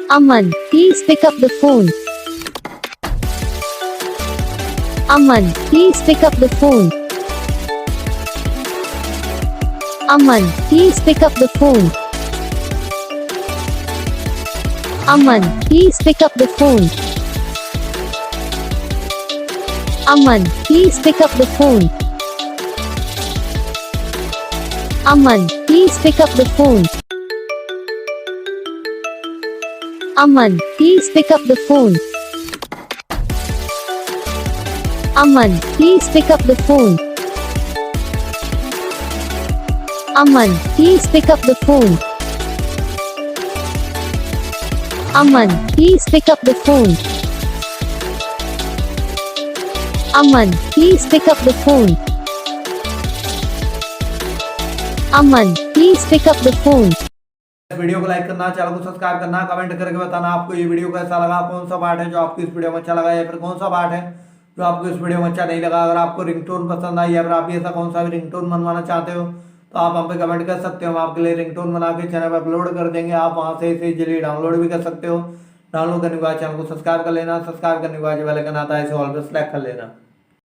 Aman, please pick up the phone. Aman, please pick up the phone. Aman, please pick up the phone. Aman, please pick up the phone. Aman, please pick up the phone. Aman, please pick up the phone. Aman, please pick up the phone. Aman, please pick up the phone. Aman, please pick up the phone. Aman, please pick up the phone. Aman, please pick up the phone. Aman, please pick up the phone. Video को like करना, channel को subscribe करना, comment करके बताना आपको ये video कैसा लगा, कौन सा पार्ट है जो आपको इस वीडियो में अच्छा लगा या फिर कौन सा पार्ट है जो आपको इस वीडियो में अच्छा नहीं लगा। अगर आपको रिंगटोन पसंद आई या फिर आप ऐसा कौन सा भी रिंगटोन बनवाना चाहते हो तो आप हम पे कमेंट कर सकते हो। हम आपके लिए रिंगटोन बना के चैनल पर अपलोड कर देंगे। आप वहाँ से इसे इजीली डाउनलोड भी कर सकते हो। डाउनलोड करने के बाद चैनल को सब्सक्राइब कर लेना, सब्सक्राइब करने के बाद जो बेल आइकन आता है इसे ऑल पे सेलेक्ट कर लेना।